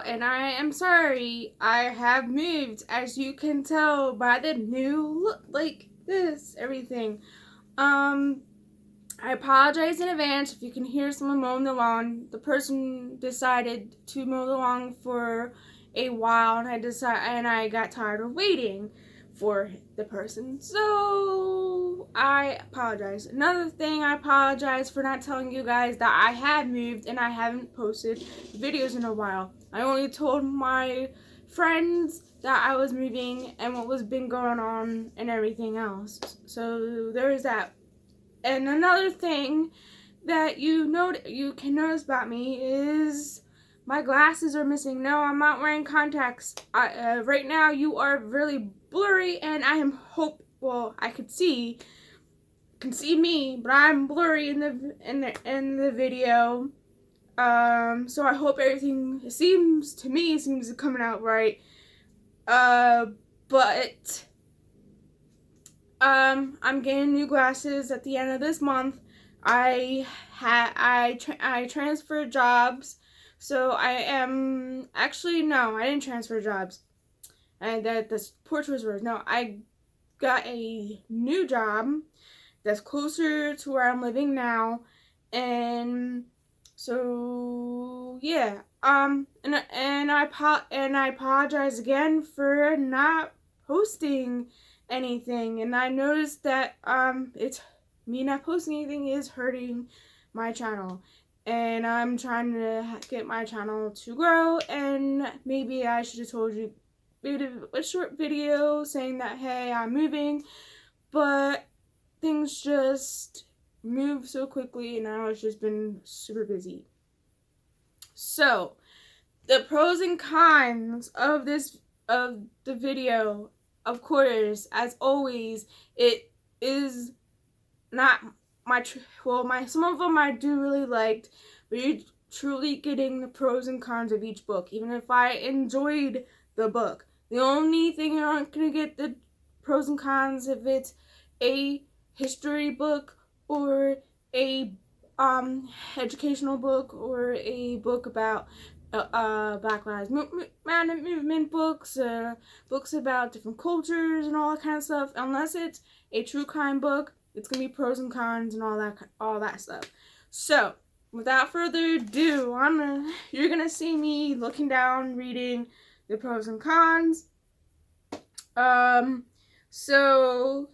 and I am sorry. I have moved, as you can tell by the new look, like this, everything. I apologize in advance if you can hear someone mowing the lawn. The person decided to mow the lawn for a while, and I got tired of waiting for the person. So I apologize. Another thing, I apologize for not telling you guys that I have moved and I haven't posted videos in a while. I only told my friends that I was moving and what was been going on and everything else. So there is that. And another thing that you can notice about me is my glasses are missing. No, I'm not wearing contacts. Right now you are really blurry, and I am I can see me, but I'm blurry in the video. So I hope everything seems coming out right. But I'm getting new glasses at the end of this month. I transferred jobs, so I am actually no, I didn't transfer jobs. And that's poor choice words. No, I got a new job that's closer to where I'm living now, and so yeah. And I apologize again for not posting anything, and I noticed that it's me not posting anything is hurting my channel, and I'm trying to get my channel to grow, and maybe I should have told you a short video saying that, hey, I'm moving, but things just move so quickly, and I was just been super busy. So the pros and cons of the video. Of course, as always, it is not some of them I do really liked, but you're truly getting the pros and cons of each book. Even if I enjoyed the book, the only thing you're not gonna get the pros and cons if it's a history book or a educational book or a book about Black Lives Matter movement books, books about different cultures and all that kind of stuff. Unless it's a true crime book, it's gonna be pros and cons and all that stuff. So without further ado, you're gonna see me looking down, reading the pros and cons. So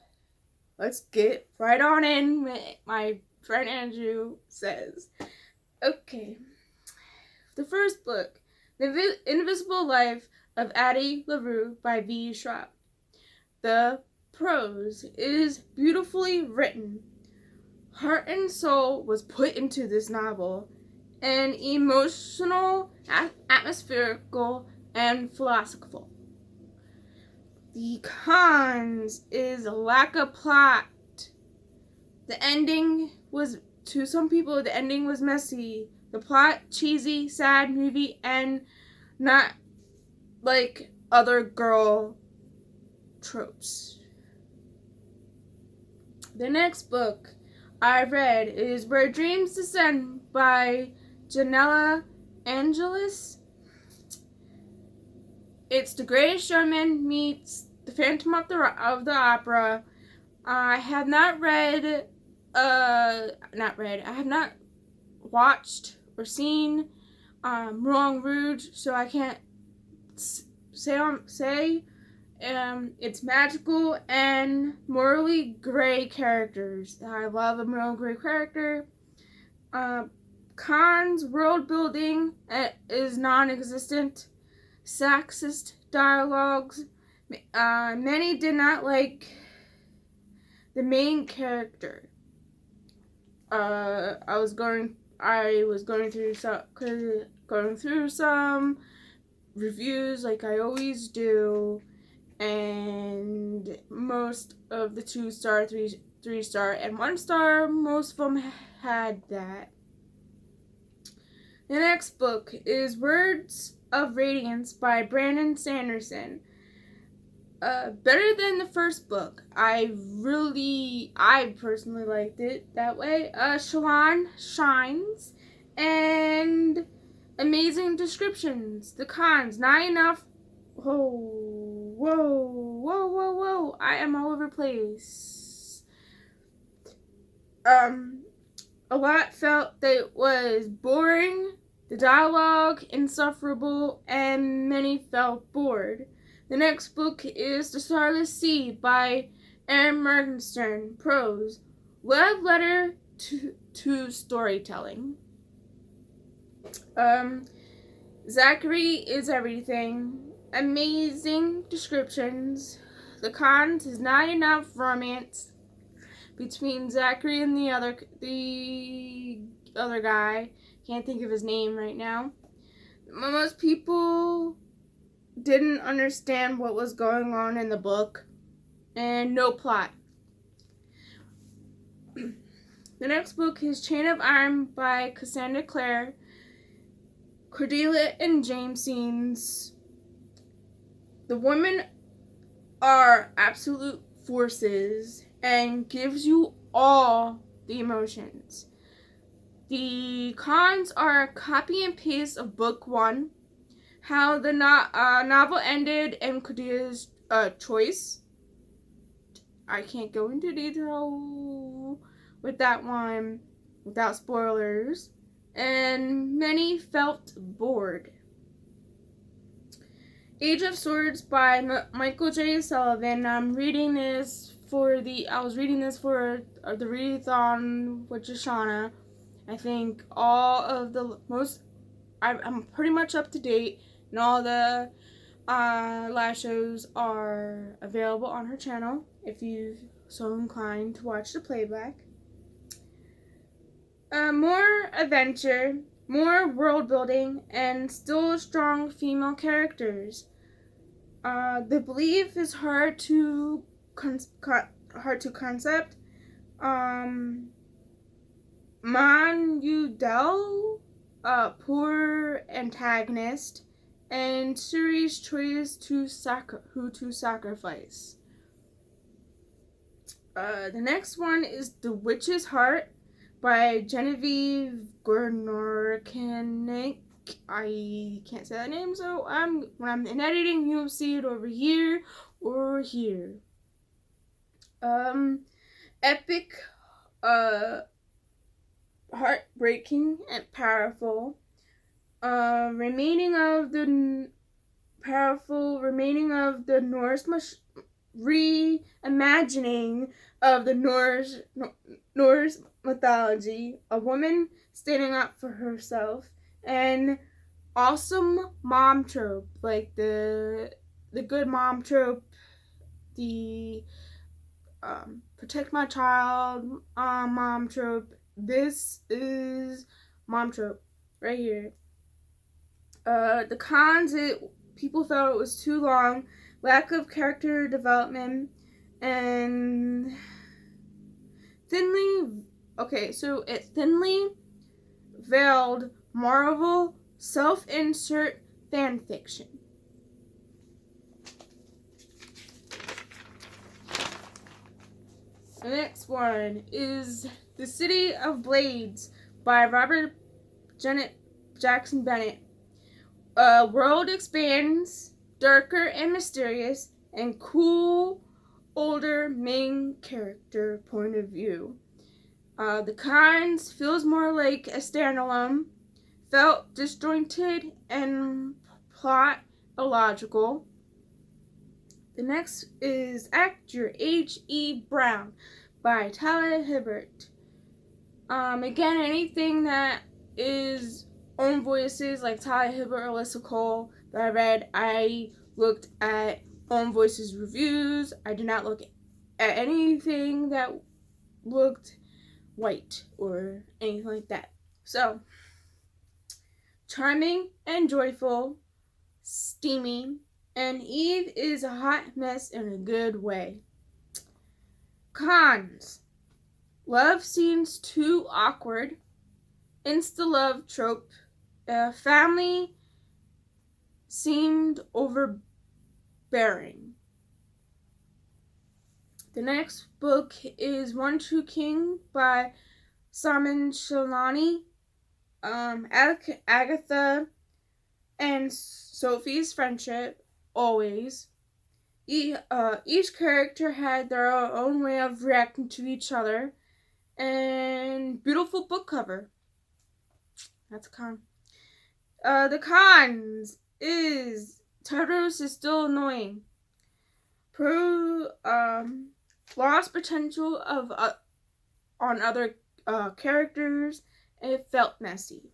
let's get right on in. My friend Andrew says, okay. The first book, The Invisible Life of Addie LaRue by V. Schwab. The prose is beautifully written. Heart and soul was put into this novel, and emotional, atmospherical, and philosophical. The cons is a lack of plot. The ending was, to some people, the ending was messy. The plot, cheesy, sad movie, and not like other girl tropes. The next book I read is Where Dreams Descend by Janella Angelis. It's The Greatest Showman meets The Phantom of the Opera. I have not read, I have not watched or seen Moulin Rouge, so I can't say it's magical and morally gray characters. I love a morally gray character. Cons, world building is non-existent. Sexist dialogues. Many did not like the main character. I was going through some reviews like I always do, and most of the 2-star, 3-star, and 1-star, most of them had that. The next book is Words of Radiance by Brandon Sanderson. Better than the first book. I personally liked it that way. Shalon shines, and Amazing descriptions. The cons, not enough. Whoa. I am all over the place. A lot felt that it was boring, the dialogue insufferable, and many felt bored. The next book is The Starlight C by Erin Morgentern. Prose. Love letter to storytelling. Zachary is everything. Amazing descriptions. The cons is not enough romance between Zachary and the other guy. Can't think of his name right now. Most people didn't understand what was going on in the book, and no plot. The next book is Chain of Iron by Cassandra, Clare, Cordelia, and James scenes. The women are absolute forces and gives you all the emotions. The cons are copy and paste of book 1, how the novel ended, and Cordelia's choice. I can't go into detail with that one without spoilers. And many felt bored. Age of Swords by Michael J. Sullivan. I was reading this for the readathon with Shoshana. I think I'm pretty much up to date, and all the live shows are available on her channel if you're so inclined to watch the playback. More adventure, more world building, and still strong female characters. The belief is hard to concept. Deails, poor antagonist, and Suri's choice to sacrifice. The next one is The Witch's Heart by Genevieve Gornichec. I can't say that name, so when I'm in editing, you'll see it over here or here. Epic, heartbreaking, and powerful. Remaining of the Norse reimagining of the Norse mythology, a woman standing up for herself, and awesome mom trope, like the good mom trope, the protect my child mom trope. This is mom trope right here. The cons, people felt it was too long, lack of character development, and it thinly veiled Marvel self-insert fanfiction. The next one is The City of Blades by Robert Jackson Bennett. World expands, darker and mysterious, and cool, older main character point of view. The cons, feels more like a standalone, felt disjointed and plot illogical. The next is Act Your H.E. Brown by Talia Hibbert. Again, anything that is own voices like Talia Hibbert or Alyssa Cole that I read, I looked at own voices reviews. I did not look at anything that looked white or anything like that. So, charming and joyful, steamy, and Eve is a hot mess in a good way. Cons. Love scenes too awkward. Insta-love trope. Family seemed overbearing. The next book is One True King by Soman. Agatha and Sophie's friendship, always. Each character had their own way of reacting to each other, and beautiful book cover. That's a con. The cons is Tartarus is still annoying. Lost potential of on other characters. It felt messy.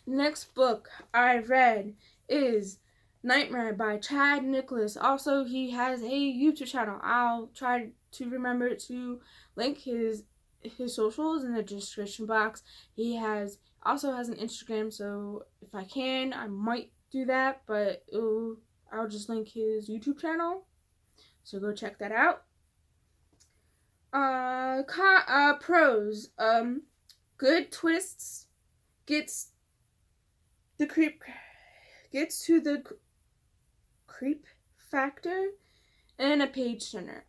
Next book I read is Nightmare by Chad Nicholas. Also, he has a YouTube channel. I'll try to remember to link his socials in the description box. He also has an Instagram, so if I can, I might do that, but I'll just link his YouTube channel. So go check that out. Pros. Good twists. Gets to the creep factor, and a page turner.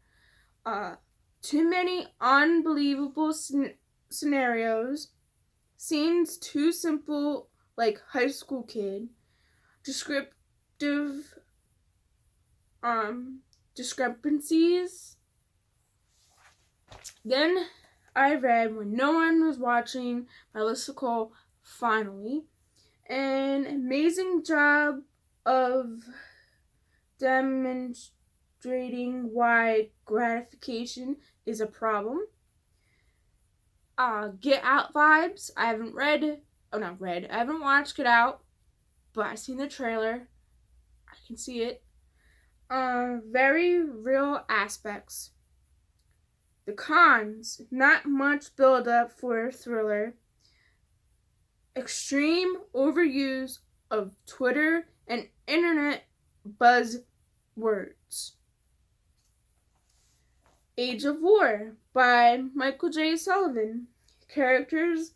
Too many unbelievable scenarios. Scenes too simple, like high school kid. Descriptive discrepancies. Then I read When No One Was Watching by Alyssa finally. An amazing job of demonstrating why gratification is a problem. Get Out vibes. I haven't watched Get Out, but I've seen the trailer. I can see it. Very real aspects. The cons, not much build up for a thriller. Extreme overuse of Twitter and internet buzzwords. Age of War by Michael J. Sullivan. Characters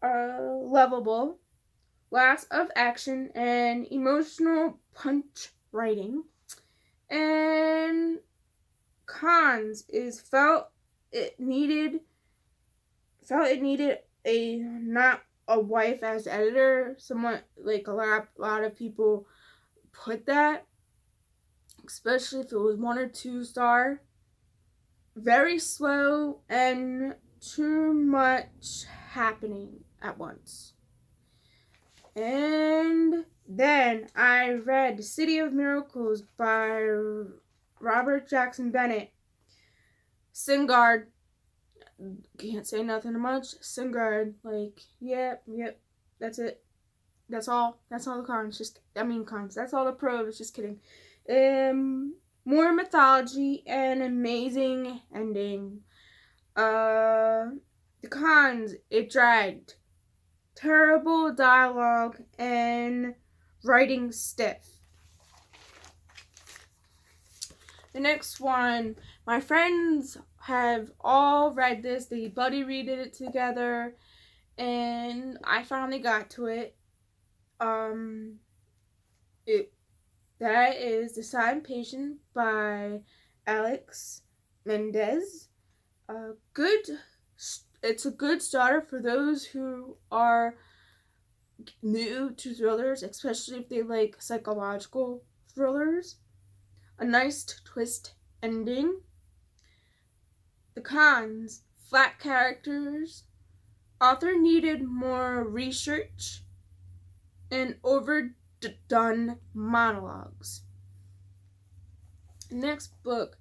are lovable, lots of action and emotional punch writing. And cons is felt it needed not a wife as editor. Someone like a lot of people put that, especially if it was 1 or 2 star. Very slow and too much happening at once. And then I read City of Miracles by Robert Jackson Bennett. Singard. Can't say nothing much. Singard, yep, that's it. That's all the cons. Cons. That's all the pros. Just kidding. More mythology and amazing ending. The cons, it dragged. Terrible dialogue and writing stiff. The next one, my friends have all read this. They buddy read it together, and I finally got to it. That is The Silent Patient by Alex Mendez. It's a good starter for those who are new to thrillers, especially if they like psychological thrillers. A nice twist ending. The cons, flat characters. Author needed more research and overdone monologues. Next book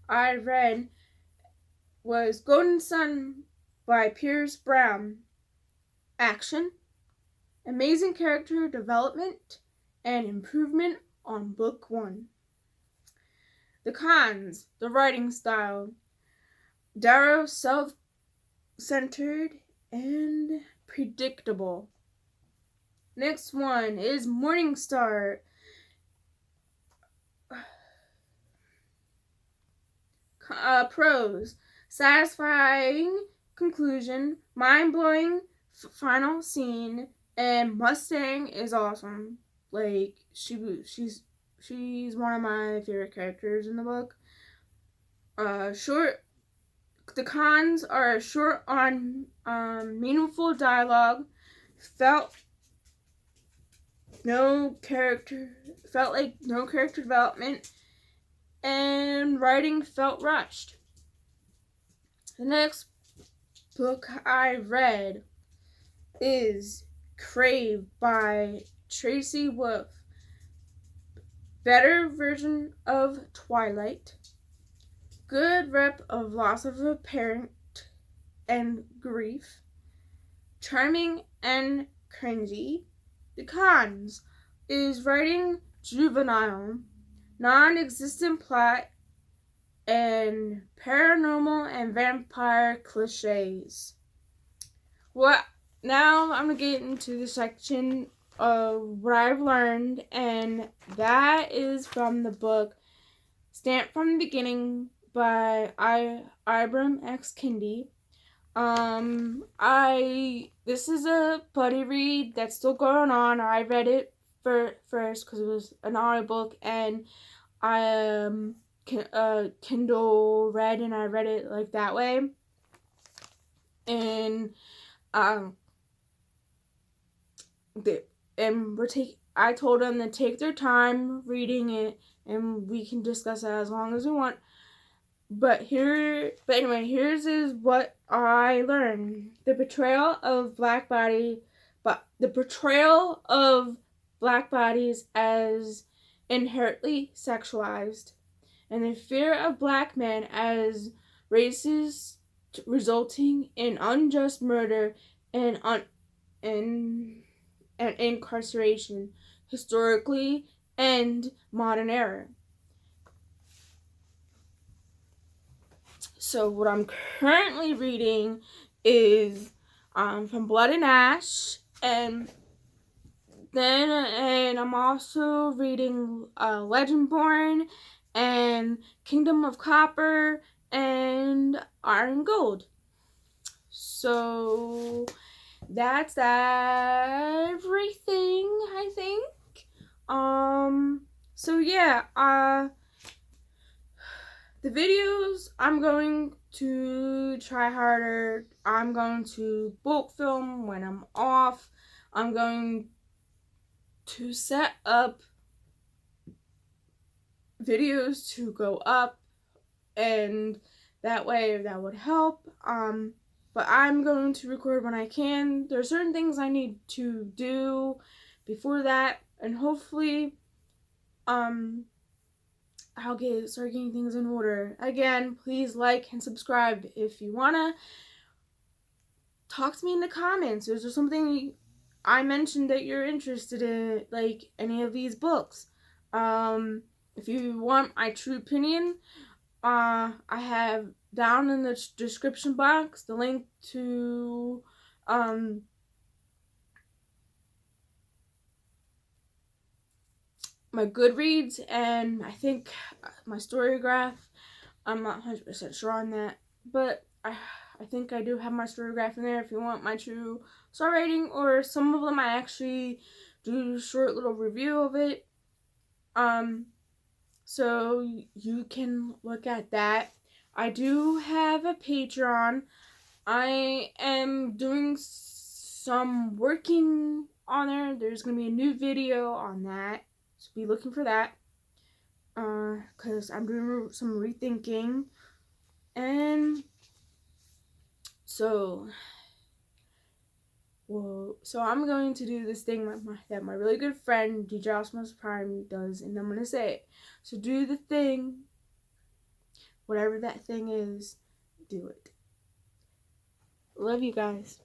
I read was Golden Sun by Pierce Brown. Action, amazing character development, and improvement on book 1. The cons, the writing style. Darrow, self-centered and predictable. Next one is Morningstar. Pros, satisfying conclusion, mind-blowing final scene, and Mustang is awesome. She's one of my favorite characters in the book. The cons are short on meaningful dialogue, felt like no character development, and writing felt rushed. The next book I read is Crave by Tracy Wolff. Better version of Twilight. Good rep of loss of a parent and grief. Charming and cringy. The cons is writing juvenile, non-existent plot, and paranormal and vampire cliches. Now I'm gonna get into the section of what I've learned, and that is from the book Stamped from the Beginning by Ibram X. Kendi. This is a buddy read that's still going on. I read it first because it was an audiobook, and I Kindle read, and I read it like that way. And I told them to take their time reading it, and we can discuss it as long as we want. But anyway, here's what I learned. The portrayal of black bodies as inherently sexualized, and the fear of black men as racist, resulting in unjust murder and incarceration, historically and modern era. So what I'm currently reading is from Blood and Ash, and I'm also reading Legendborn and Kindom of Copper and Iron Gold. So that's everything, I think. So yeah, the videos, I'm going to try harder. I'm going to bulk film when I'm off. I'm going to set up videos to go up, and that way that would help. But I'm going to record when I can. There are certain things I need to do before that, and hopefully I'll start getting things in order. Again, please like and subscribe if you wanna. Talk to me in the comments. Is there something I mentioned that you're interested in, like any of these books? If you want my true opinion, I have down in the description box the link to my Goodreads, and I think my Storygraph. I'm not 100% sure on that, but I think I do have my Storygraph in there if you want my true star rating, or some of them I actually do a short little review of it. So you can look at that. I do have a Patreon. I am doing some working on there. There's going to be a new video on that. So be looking for that. Because I'm doing some rethinking. And so I'm going to do this thing that my really good friend DJ Osmos Prime does, and I'm going to say it. So do the thing. Whatever that thing is, do it. Love you guys.